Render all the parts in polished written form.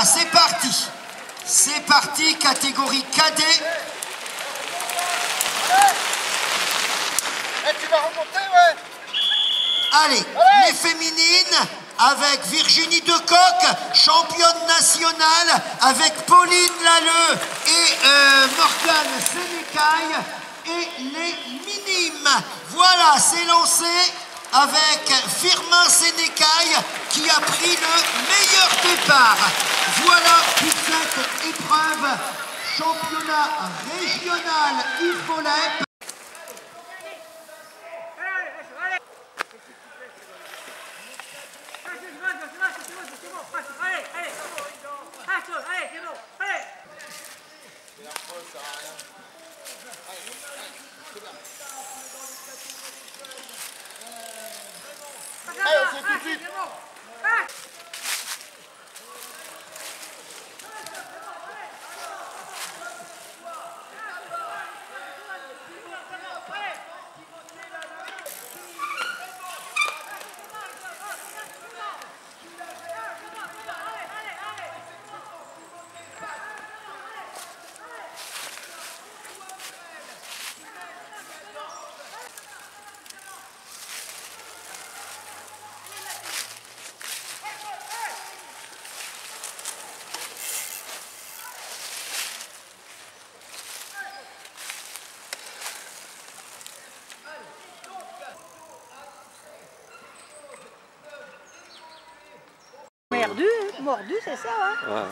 Voilà, c'est parti. C'est parti, catégorie cadet. Tu vas remonter, ouais. Allez, les féminines avec Virginie Decoq, championne nationale, avec Pauline Lalleux et Morgane Sénécaille, et les minimes. Voilà, c'est lancé avec Firmin Sénécaille qui a pris le meilleur départ. Voilà pour cette épreuve, championnat régional IFOLEP. Allez, c'est tout de suite. Mordu, c'est ça, hein? Ouais.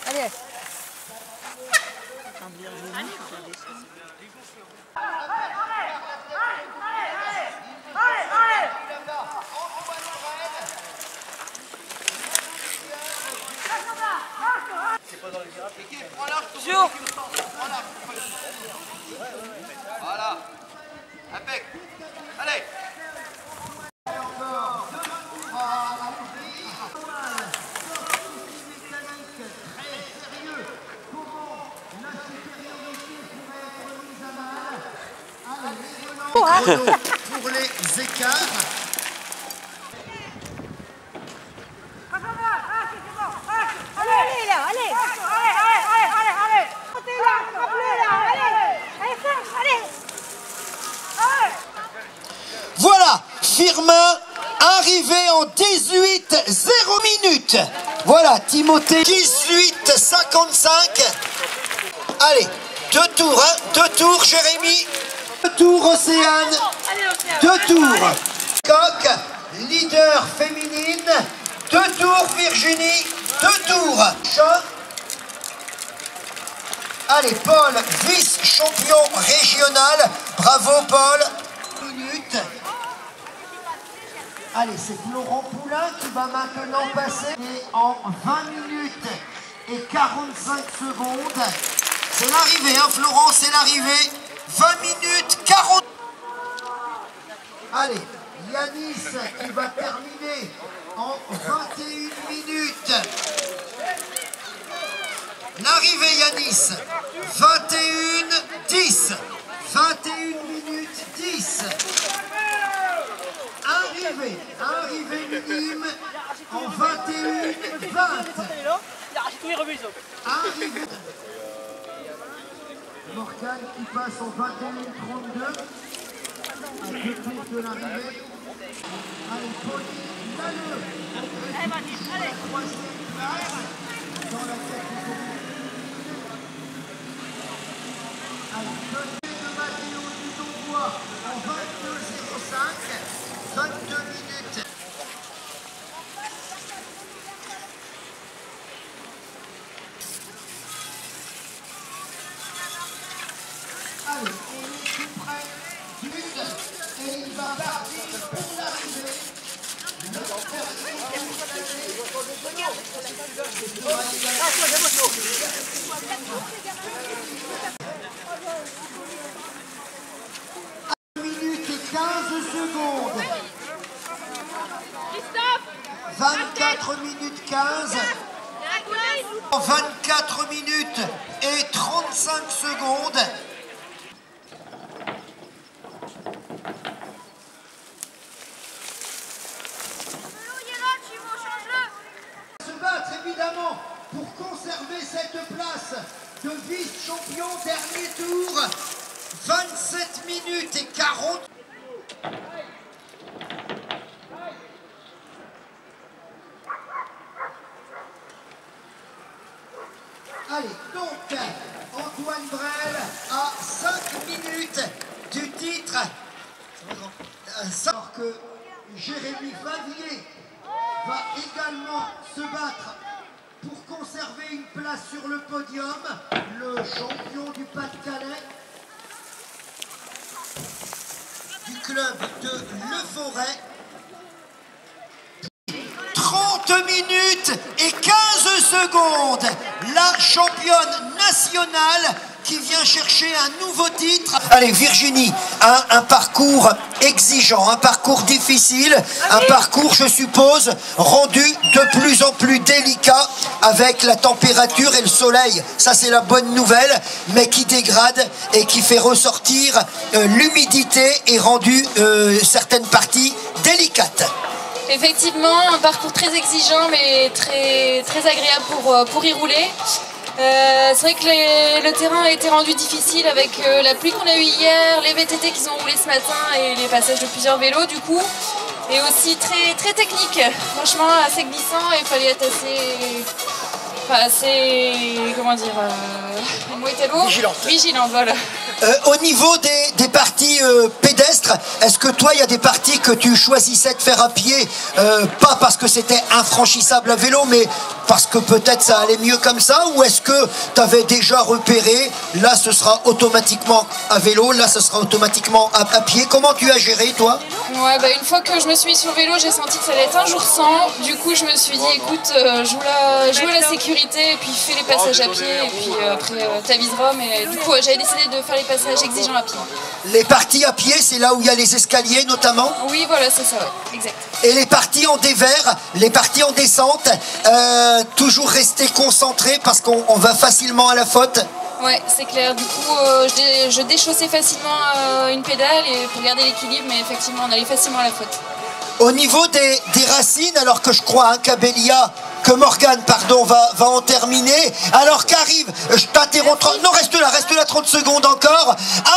Allez. Jour. Voilà. Impec. Allez. Pour les écarts. Allez, là, allez. Montez là, frappez là, allez, force, allez. Voilà, Firmin arrivé en 18-0 minutes. Voilà, Timothée 18-55. Allez, deux tours, hein, deux tours, Jérémy. Deux tours, Océane. Deux tours. Coq, leader féminine. Deux tours, Virginie. Deux tours. Allez, Paul, vice-champion régional. Bravo, Paul. Minutes. Allez, c'est Florent Poulain qui va maintenant passer. Et en 20 minutes et 45 secondes. C'est l'arrivée, hein, Florent, c'est l'arrivée. 20 minutes 40. Allez, Yanis qui va terminer en 21 minutes. L'arrivée, Yanis. 21-10. 21 minutes 10. Arrivée minime en 21-20. Arrivée. Morgane qui passe en 21-32. À 2 tours de l'arrivée. Allez, Pauline Lalleux. Allez, troisième place dans la catégorie. Allez, deuxième de Mathéo Dudonbois en 22-05. 22 minutes. Allez, on est tout près du but et il va partir pour l'arrivée. Minute et 15 secondes. 24 minutes 15. 24 minutes et 35 secondes. pour conserver cette place de vice-champion dernier tour. 27 minutes et 40. Allez, donc, Antoine Brel à 5 minutes du titre. Alors que Jérémy Favier va également se battre pour conserver une place sur le podium. Le champion du Pas-de-Calais du club de Le Forêt. 30 minutes et 15 secondes. La championne nationale qui vient chercher un nouveau titre. Allez, Virginie, un parcours exigeant, un parcours difficile, un parcours, je suppose, rendu de plus en plus délicat avec la température et le soleil. Ça, c'est la bonne nouvelle, mais qui dégrade et qui fait ressortir l'humidité et rendu certaines parties délicates. Effectivement, un parcours très exigeant mais très agréable pour y rouler. C'est vrai que le terrain a été rendu difficile avec la pluie qu'on a eue hier, les VTT qui ont roulé ce matin et les passages de plusieurs vélos du coup. Et aussi très technique, franchement assez glissant et il fallait être assez comment dire, le mot était lourd. Vigilante, voilà. Au niveau des parties pédestres, est-ce que toi, il y a des parties que tu choisissais de faire à pied, pas parce que c'était infranchissable à vélo, mais parce que peut-être ça allait mieux comme ça, ou est-ce que tu avais déjà repéré, là ce sera automatiquement à vélo, là ce sera automatiquement à pied? Comment tu as géré, toi? Ouais, bah une fois que je me suis mis sur le vélo, j'ai senti que ça allait être un jour sans. Du coup, je me suis dit, écoute, joue la sécurité et puis fais les passages à pied et puis après t'aviseras. Mais du coup, j'avais décidé de faire les passages exigeants à pied. Les parties à pied, c'est là où il y a les escaliers notamment? Oui, voilà, c'est ça, ouais, exact. Et les parties en dévers, les parties en descente, toujours rester concentré parce qu'on va facilement à la faute? Ouais, c'est clair. Du coup, je déchaussais facilement une pédale et pour garder l'équilibre, mais effectivement, on allait facilement à la faute. Au niveau des racines, alors que je crois que Morgane, pardon, va en terminer, alors qu'arrive, je t'interromps, non, reste là 30 secondes encore,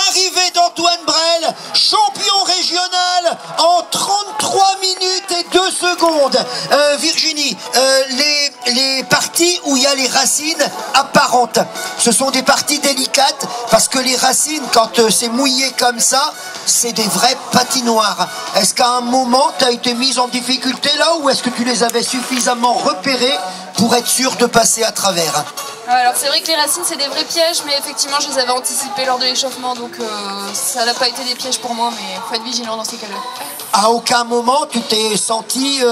arrivée d'Antoine Brel, champion régional en 33 minutes et 2 secondes. Virginie, les parties où il y a les racines apparentes, ce sont des parties délicates, parce que les racines, quand c'est mouillé comme ça, c'est des vraies patinoires. Est-ce qu'à un moment, tu as été mise en difficulté là, ou est-ce que tu les avais suffisamment repérées pour être sûr de passer à travers? Alors c'est vrai que les racines c'est des vrais pièges, mais effectivement je les avais anticipés lors de l'échauffement, donc ça n'a pas été des pièges pour moi, mais il faut être vigilant dans ces cas-là. À aucun moment tu t'es senti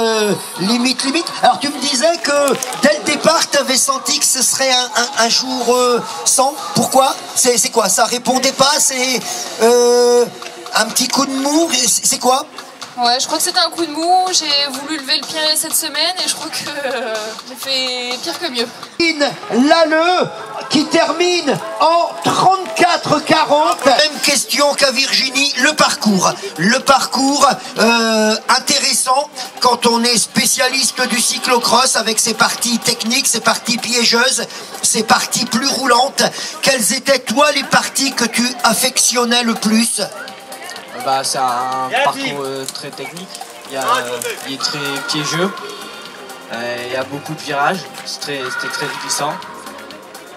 limite? Alors tu me disais que dès le départ tu avais senti que ce serait un jour sans. Pourquoi? C'est quoi? Ça répondait pas? C'est un petit coup de mou? C'est quoi? Ouais, je crois que c'était un coup de mou, j'ai voulu lever le pied cette semaine et je crois que j'ai fait pire que mieux. Lalleux qui termine en 34-40. Même question qu'à Virginie, le parcours intéressant quand on est spécialiste du cyclocross avec ses parties techniques, ses parties piégeuses, ses parties plus roulantes. Quelles étaient toi les parties que tu affectionnais le plus? Bah, c'est un parcours très technique, il est très piégeux, il y a beaucoup de virages, c'était très glissant.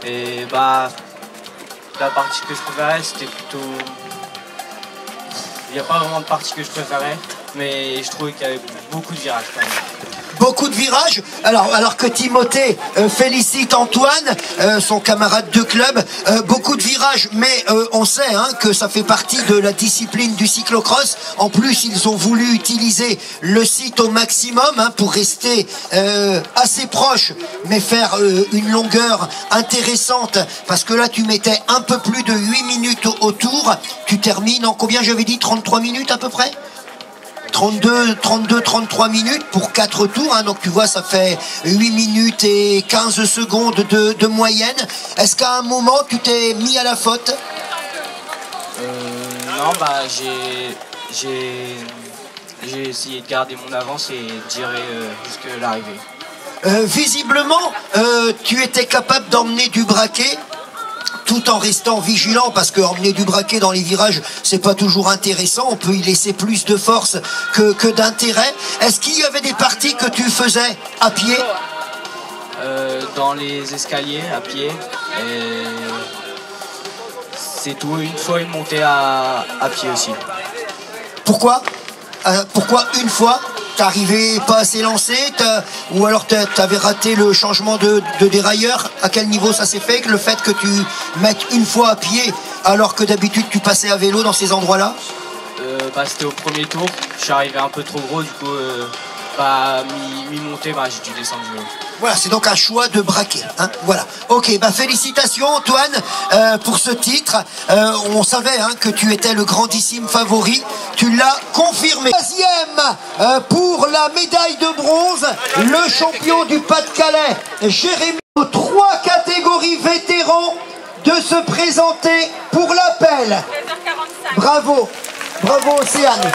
Et bah, la partie que je préférais, c'était plutôt... Il n'y a pas vraiment de partie que je préférais, mais je trouvais qu'il y avait beaucoup de virages quand même. Beaucoup de virages, alors que Timothée félicite Antoine, son camarade de club, beaucoup de virages, mais on sait que ça fait partie de la discipline du cyclocross. En plus, ils ont voulu utiliser le site au maximum pour rester assez proche, mais faire une longueur intéressante, parce que là, tu mettais un peu plus de 8 minutes au tour. Tu termines en combien, j'avais dit 33 minutes à peu près? 33 minutes pour 4 tours, donc tu vois, ça fait 8 minutes et 15 secondes de moyenne. Est-ce qu'à un moment, tu t'es mis à la faute? Non, bah j'ai essayé de garder mon avance et de gérer jusqu'à l'arrivée. Visiblement, tu étais capable d'emmener du braquet tout en restant vigilant, parce que emmener du braquet dans les virages, c'est pas toujours intéressant. On peut y laisser plus de force que d'intérêt. Est-ce qu'il y avait des parties que tu faisais à pied? Dans les escaliers, à pied. Et c'est tout. Une fois, une montée à pied aussi. Pourquoi une fois? T'arrivais pas assez lancé, ou alors t'avais raté le changement de dérailleur? À quel niveau ça s'est fait, le fait que tu mettes une fois à pied alors que d'habitude tu passais à vélo dans ces endroits-là? C'était au premier tour, je suis arrivé un peu trop gros, du coup mi-montée, j'ai dû descendre du vélo. Voilà, c'est donc un choix de braquet, hein, voilà. Ok, félicitations Antoine pour ce titre. On savait que tu étais le grandissime favori, tu l'as confirmé. Deuxième pour la médaille de bronze, le champion du Pas-de-Calais, Jérémy. Aux 3 catégories vétérans de se présenter pour l'appel. Bravo, bravo Océane.